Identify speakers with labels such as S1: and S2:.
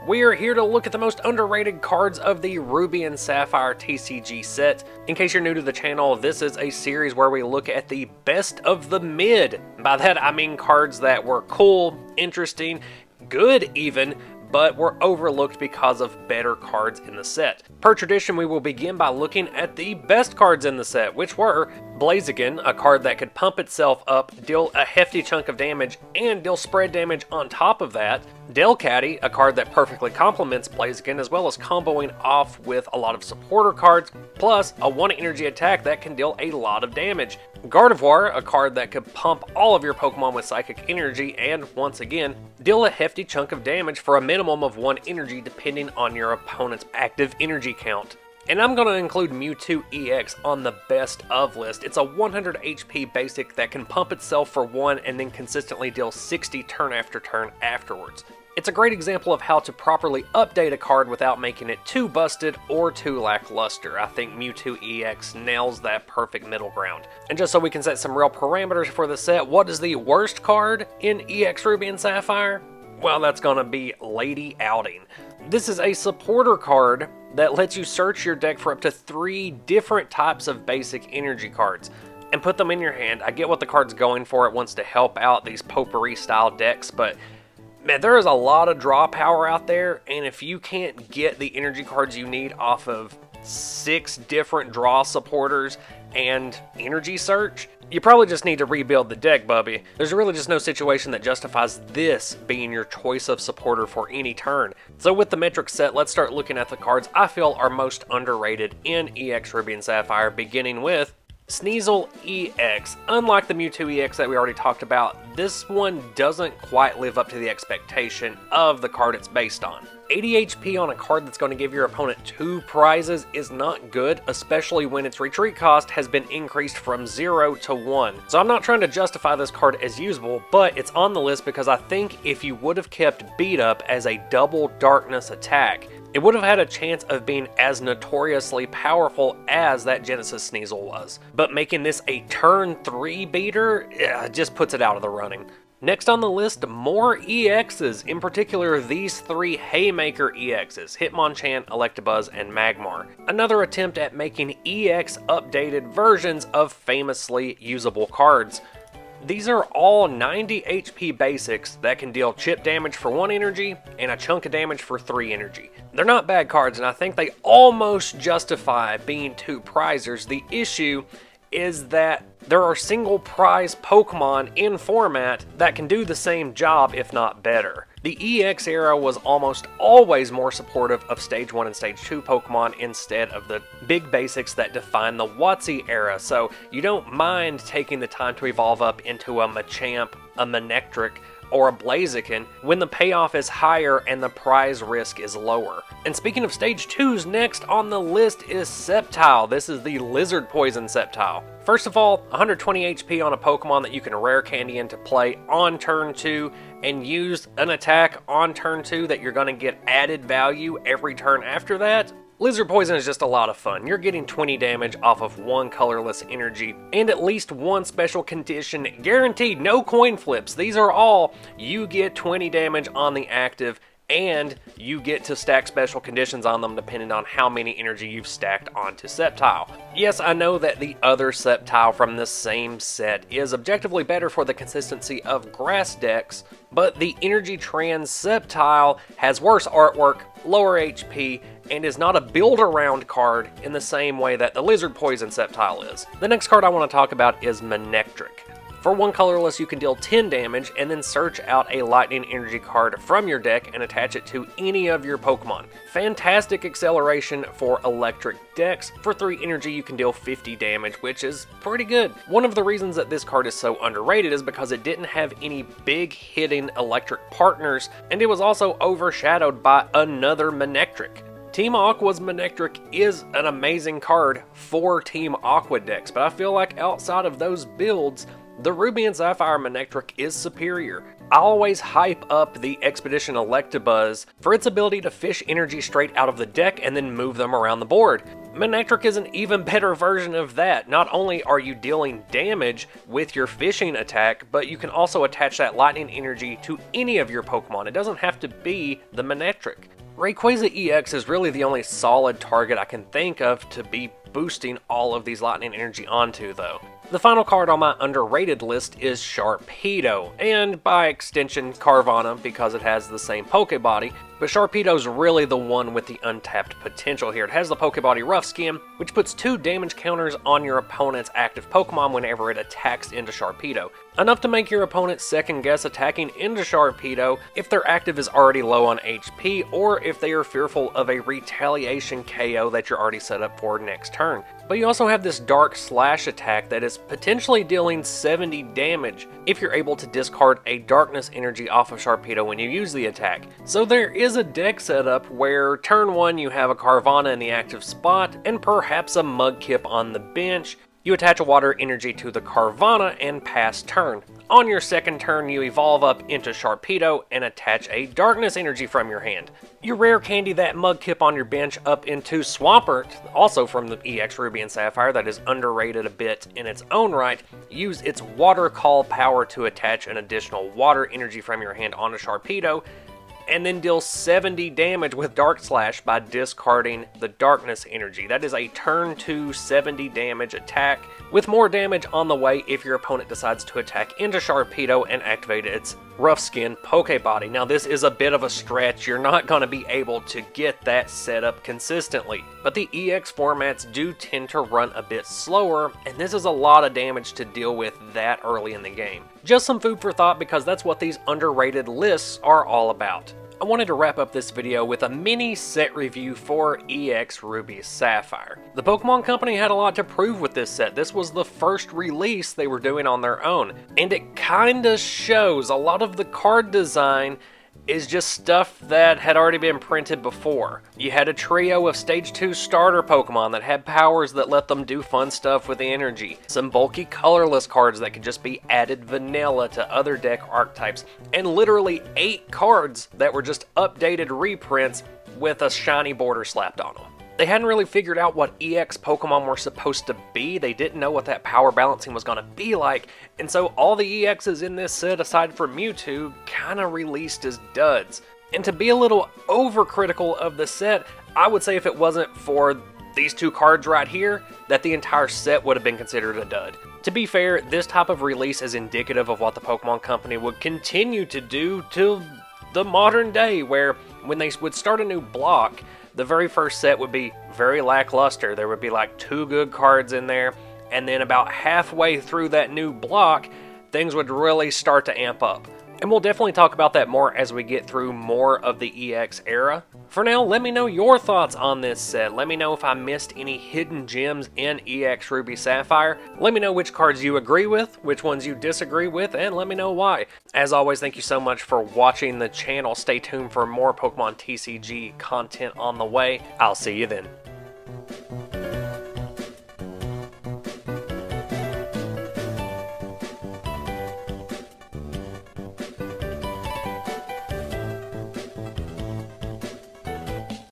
S1: We are here to look at the most underrated cards of the Ruby and Sapphire TCG set. In case you're new to the channel, this is a series where we look at the best of the mid. By that I mean cards that were cool, interesting, good even, but were overlooked because of better cards in the set. Per tradition, we will begin by looking at the best cards in the set, which were Blaziken, a card that could pump itself up, deal a hefty chunk of damage, and deal spread damage on top of that. Delcatty, a card that perfectly complements Blaziken, as well as comboing off with a lot of supporter cards, plus a 1 energy attack that can deal a lot of damage. Gardevoir, a card that could pump all of your Pokemon with Psychic Energy and, once again, deal a hefty chunk of damage for a minimum of 1 energy depending on your opponent's active energy count. And I'm going to include Mewtwo EX on the best of list. It's a 100 HP basic that can pump itself for 1 and then consistently deal 60 turn after turn afterwards. It's a great example of how to properly update a card without making it too busted or too lackluster. I think Mewtwo EX nails that perfect middle ground. And just so we can set some real parameters for the set, what is the worst card in EX Ruby and Sapphire? Well, that's gonna be Lady Outing. This is a supporter card that lets you search your deck for up to 3 different types of basic energy cards and put them in your hand. I get what the card's going for. It wants to help out these potpourri style decks, but man, there is a lot of draw power out there, and if you can't get the energy cards you need off of 6 different draw supporters and energy search, you probably just need to rebuild the deck, bubby. There's really just no situation that justifies this being your choice of supporter for any turn. So with the Manectric set, let's start looking at the cards I feel are most underrated in EX Ruby and Sapphire, beginning with Sneasel EX. Unlike the Mewtwo EX that we already talked about, this one doesn't quite live up to the expectation of the card it's based on. 80 HP on a card that's going to give your opponent 2 prizes is not good, especially when its retreat cost has been increased from 0 to 1. So I'm not trying to justify this card as usable, but it's on the list because I think if you would have kept Beat Up as a double darkness attack, it would have had a chance of being as notoriously powerful as that Genesis Sneasel was. But making this a turn 3 beater just puts it out of the running. Next on the list, more EXs, in particular these 3 Haymaker EXs, Hitmonchan, Electabuzz, and Magmar. Another attempt at making EX updated versions of famously usable cards. These are all 90 HP basics that can deal chip damage for 1 energy and a chunk of damage for 3 energy. They're not bad cards, and I think they almost justify being 2 prizers. The issue is that there are single prize Pokemon in format that can do the same job, if not better. The EX era was almost always more supportive of Stage 1 and Stage 2 Pokemon instead of the big basics that define the WotC era, so you don't mind taking the time to evolve up into a Machamp, a Manectric, or a Blaziken when the payoff is higher and the prize risk is lower. And speaking of Stage 2s, next on the list is Sceptile. This is the Lizard Poison Sceptile. First of all, 120 HP on a Pokemon that you can rare candy into play on turn 2 and use an attack on turn 2 that you're going to get added value every turn after that. Lizard Poison is just a lot of fun. You're getting 20 damage off of 1 colorless energy and at least 1 special condition guaranteed. No coin flips. These are all you get 20 damage on the active and you get to stack special conditions on them depending on how many energy you've stacked onto Sceptile. Yes, I know that the other Sceptile from the same set is objectively better for the consistency of grass decks, but the Energy Trans Sceptile has worse artwork, lower HP, and is not a build-around card in the same way that the Lizard Poison Sceptile is. The next card I want to talk about is Manectric. For 1 colorless, you can deal 10 damage and then search out a Lightning Energy card from your deck and attach it to any of your Pokemon. Fantastic acceleration for electric decks. For 3 energy, you can deal 50 damage, which is pretty good. One of the reasons that this card is so underrated is because it didn't have any big hitting electric partners, and it was also overshadowed by another Manectric. Team Aqua's Manectric is an amazing card for Team Aqua decks, but I feel like outside of those builds, the Ruby and Sapphire Manectric is superior. I always hype up the Expedition Electabuzz for its ability to fish energy straight out of the deck and then move them around the board. Manectric is an even better version of that. Not only are you dealing damage with your fishing attack, but you can also attach that lightning energy to any of your Pokemon. It doesn't have to be the Manectric. Rayquaza EX is really the only solid target I can think of to be boosting all of these lightning energy onto, though. The final card on my underrated list is Sharpedo, and by extension Carvanha because it has the same Pokebody, but Sharpedo's really the one with the untapped potential here. It has the Pokebody Rough Skin, which puts 2 damage counters on your opponent's active Pokemon whenever it attacks into Sharpedo. Enough to make your opponent second guess attacking into Sharpedo if their active is already low on HP or if they are fearful of a retaliation KO that you're already set up for next turn. But you also have this Dark Slash attack that is potentially dealing 70 damage if you're able to discard a Darkness energy off of Sharpedo when you use the attack. So there is a deck setup where turn 1 you have a Carvanha in the active spot and perhaps a Mudkip on the bench. You attach a water energy to the Carvanha and pass turn. On your second turn, you evolve up into Sharpedo and attach a Darkness energy from your hand. You rare candy that Mudkip on your bench up into Swampert, also from the EX Ruby and Sapphire, that is underrated a bit in its own right. Use its Water Call power to attach an additional water energy from your hand onto Sharpedo, and then deal 70 damage with Dark Slash by discarding the Darkness energy. That is a turn 2 70 damage attack, with more damage on the way if your opponent decides to attack into Sharpedo and activate its Rough Skin Pokebody. Now this is a bit of a stretch, you're not going to be able to get that set up consistently, but the EX formats do tend to run a bit slower, and this is a lot of damage to deal with that early in the game. Just some food for thought because that's what these underrated lists are all about. I wanted to wrap up this video with a mini set review for EX Ruby Sapphire. The Pokemon Company had a lot to prove with this set. This was the first release they were doing on their own, and it kinda shows. A lot of the card design is just stuff that had already been printed before. You had a trio of Stage 2 starter Pokemon that had powers that let them do fun stuff with the energy. Some bulky colorless cards that could just be added vanilla to other deck archetypes. And literally 8 cards that were just updated reprints with a shiny border slapped on them. They hadn't really figured out what EX Pokemon were supposed to be. They didn't know what that power balancing was going to be like, and so all the EXs in this set, aside from Mewtwo, kind of released as duds. And to be a little overcritical of the set, I would say if it wasn't for these 2 cards right here, that the entire set would have been considered a dud. To be fair, this type of release is indicative of what the Pokemon Company would continue to do till the modern day, where when they would start a new block, the very first set would be very lackluster. There would be like 2 good cards in there, and then about halfway through that new block, things would really start to amp up. And we'll definitely talk about that more as we get through more of the EX era. For now, let me know your thoughts on this set. Let me know if I missed any hidden gems in EX Ruby Sapphire. Let me know which cards you agree with, which ones you disagree with, and let me know why. As always, thank you so much for watching the channel. Stay tuned for more Pokemon TCG content on the way. I'll see you then.